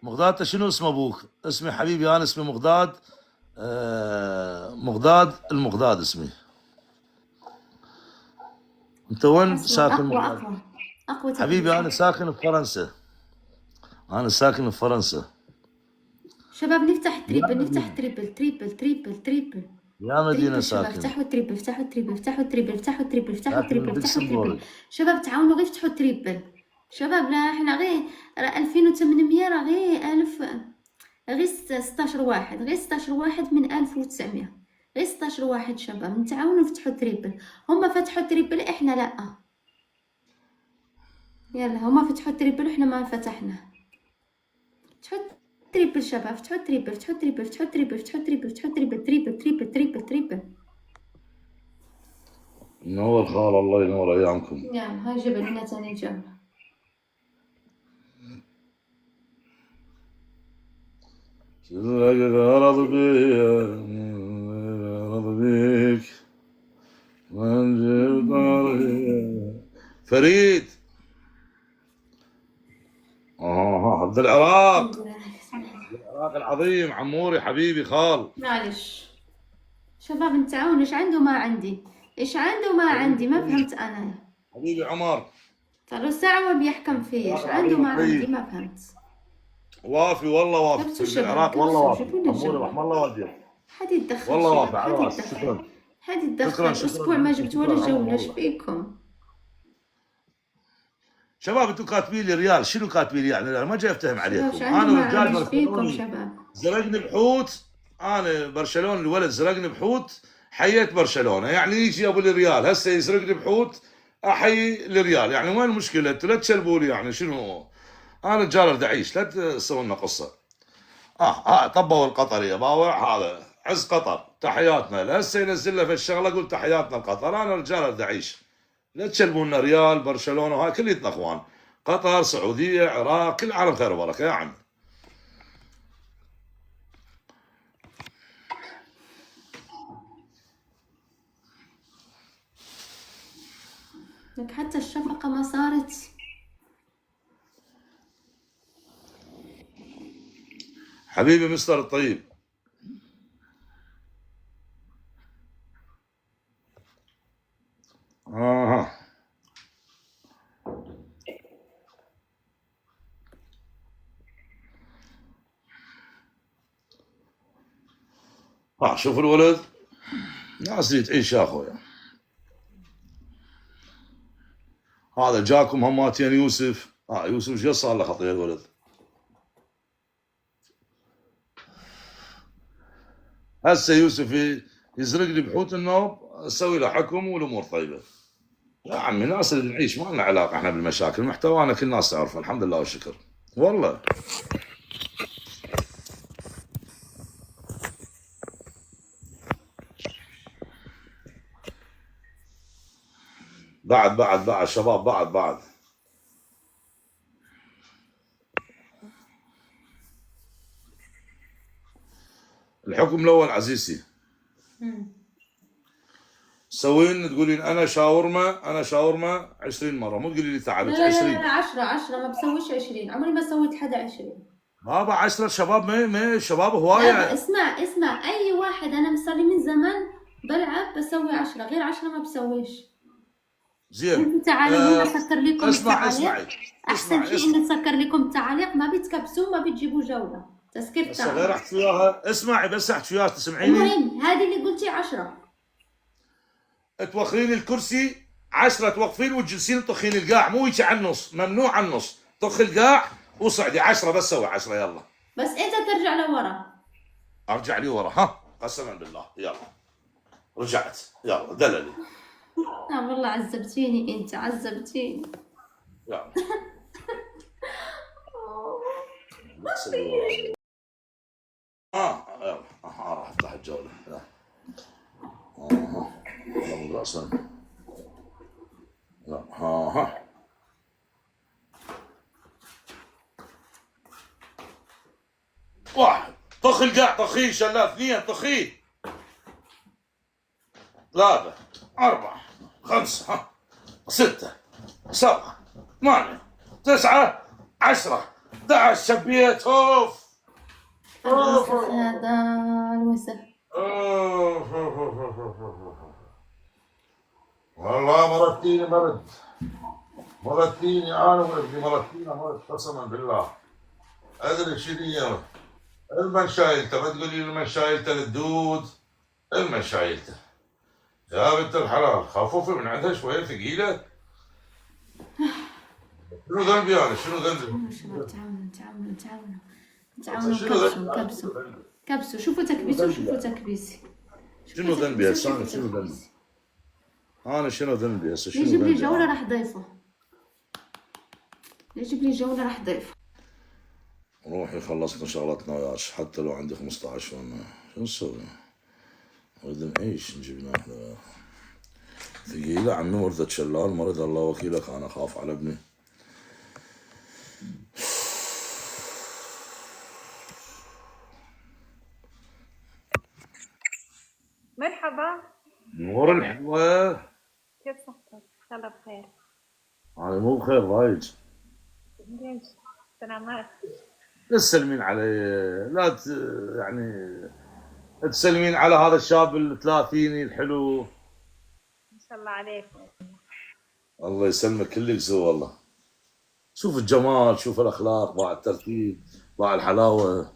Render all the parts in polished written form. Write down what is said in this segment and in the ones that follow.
مغداد شنو اسم ابوك؟ اسمي حبيبي انا اسمي مغداد. مغداد المغداد اسمي. انت وين حسن ساكن أقوى مغداد؟ أقوى أقوى حبيبي تدريب. انا ساكن بفرنسا. انا ساكن بفرنسا. شباب نفتح يا تريبل، نفتح مدينة تريبل تريبل تريبل تريبل يا مدينة تريبل. شباب ساكن. افتحوا تريبل، افتحوا تريبل، افتحوا تريبل، افتحوا تريبل، افتحوا ساكن تريبل، افتحوا تريبل. بلوكسمبورغ. شباب تعاونوا غير افتحوا تريبل. شباب لا احنا غير 2800 راه غير 1000، غير 16 واحد، غير 16 واحد من 1900، غير 16 واحد. شباب نتعاونوا نفتحوا تريبل. هما فتحوا تريبل احنا لا. يلا هما فتحوا تريبل احنا ما فتحنا. فتحوا تريبل شباب، فتحوا تريبل، فتحوا تريبل، فتحوا تريبل، فتحوا تريبل، فتحوا تريبل، تريبل تريبل تريبل تريبل. ينور خال، الله ينور ايامكم. يلا هاي جبل لنا ثاني جبل. غرض بيك فريد. عبد العراق. العراق العظيم عموري حبيبي خال. معلش شباب نتعاون. ايش عنده ما عندي، ايش عنده ما عندي، ما فهمت انا. حبيبي عمر صار له ساعة وبيحكم فيه. ايش عنده ما عندي ما فهمت. وافي والله وافي. كبسوا في شباب، العراق والله كبسوا، وافي. جيبوا لي عموري الجو. رحم الله والديك. حد يتدخل والله شباب، وافي على حد راسي. يتدخل، شكرا. حد يتدخل. شكرا شكرا اسبوع ما جبت ولا شكرا عمر جولة. ايش والله. فيكم شباب انتم كاتبين لي ريال، شنو كاتبين لي يعني؟ ما جاي افتهم شباب؟ عليكم. ايش عنده انا ما رجال عندي. ايش فيكم برشلوني شباب؟ زرقني بحوت. انا برشلوني الولد زرقني بحوت حييت برشلونه، يعني يجي ابو الريال هسه يسرقني بحوت احيي الريال، يعني وين المشكله؟ انتوا لا تشلبوا لي يعني شنو؟ انا رجال اريد اعيش، لا تسوون لنا قصه. طبوا القطري يا باوع، هذا عز قطر تحياتنا. هسه ينزل له في الشغله اقول تحياتنا لقطر. انا رجال اريد اعيش، لا تشلبوا لنا ريال برشلونه وهاي كليتنا اخوان. قطر سعوديه عراق كل العالم خير وبركه يا عم. لك حتى الشفقة ما صارت. حبيبي مستر الطيب. شوف الولد ناس تعيش يا اخويا. هذا جاكم هماتين يوسف. يوسف ايش صار له خطيه الولد؟ هسه يوسف يزرق لي بحوت النوب، اسوي له حكم والامور طيبه. يا عمي ناس اللي نعيش ما لنا علاقه احنا بالمشاكل، محتوانا كل الناس تعرفه الحمد لله والشكر والله. بعد شباب بعد الحكم الاول عزيزتي. سوين تقولين انا شاورما 20 مره، مو تقولي لي لا تعبت لا 20. لا لا 10 ما بسويش 20. عمري ما سويت حدا 20. بابا 10 شباب ما شباب لا هوايه. اسمع اي واحد. انا صار لي من زمان بلعب بسوي 10، غير 10 ما بسويش. زين انتوا تعالوا هنا سكر لكم التعاليق. اسمعي احسن شيء انه تسكر لكم التعاليق، ما بتكبسوا ما بتجيبوا جوله. تسكير بس تعاليق. غير احكي وياها. اسمعي بس احكي وياها تسمعيني. المهم هذه اللي قلتي 10. توخرين الكرسي 10، توقفين وتجلسين تطخين القاع، مو هيك على النص، ممنوع على النص. طخ القاع وصعدي 10 بس، سوي 10 يلا. بس انت ترجع لورا. ارجع لي ورا قسما بالله يلا. رجعت يلا دللي. والله عذبتيني انت، عذبتيني. يلا يلا راح افتح الجوله. يلا راسا. واحد طخ القاع، طخيه شلال. 2 طخيه. 3 4 5 6 7 8 9 10 11 شبيت اوف. الوسخ هذا الوسخ. أوف، أوف، أوف، أوف، أوف، أوف. والله مرتيني انا وابني مرت قسما بالله. ادري شنو هي المن شايلته، ما تقولي المن شايلته للدود، المن شايلته يا بنت الحلال. خففي من عندها شويه ثقيله. شنو ذنبي انا؟ شنو ذنبي؟ تعاونوا شنو ذنبي؟ كبسوا شوفوا تكبيسي. شنو ذنبي هسه؟ انا شنو ذنبي؟ انا شنو ذنبي هسه؟ شنو يجيب لي ذنبي؟ جولة راح ضيفه. راح ضيفه. روحي خلصنا شغلتنا وياك، حتى لو عندي 15 وانا شو نسوي؟ نريد نعيش، نجيب ناكله. ثقيلة عمي وردة شلال، مرض الله وكيلك، انا اخاف على ابني. مرحبا، نور الحلوة. كيف صحتك؟ إن شاء الله بخير. انا مو بخير ضايج. ليش؟ سلامات. لا تسلمين علي، لا يعني تسلمين على هذا الشاب الثلاثيني الحلو. إن شاء الله عليك. الله يسلمك، كلك ذوق والله. شوف الجمال، شوف الاخلاق، باع الترتيب، باع الحلاوة.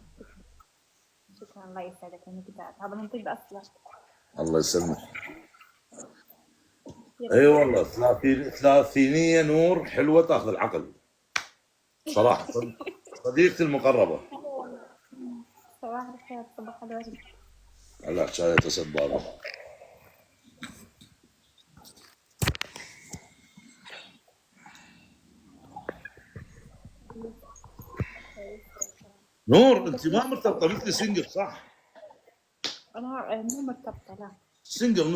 شكرا، الله يسعدك المقدار، هذا من طيب أصلك. الله يسلمك. اي والله ثلاثينية نور حلوة تاخذ العقل. صراحة صديقتي المقربة. صباح الخير، صباح الورد. هلا شاية اسد بابا. نور انت ما مرتبطة مثلي، سنجل صح؟ أنا مو مرتبطة، لا. سنجل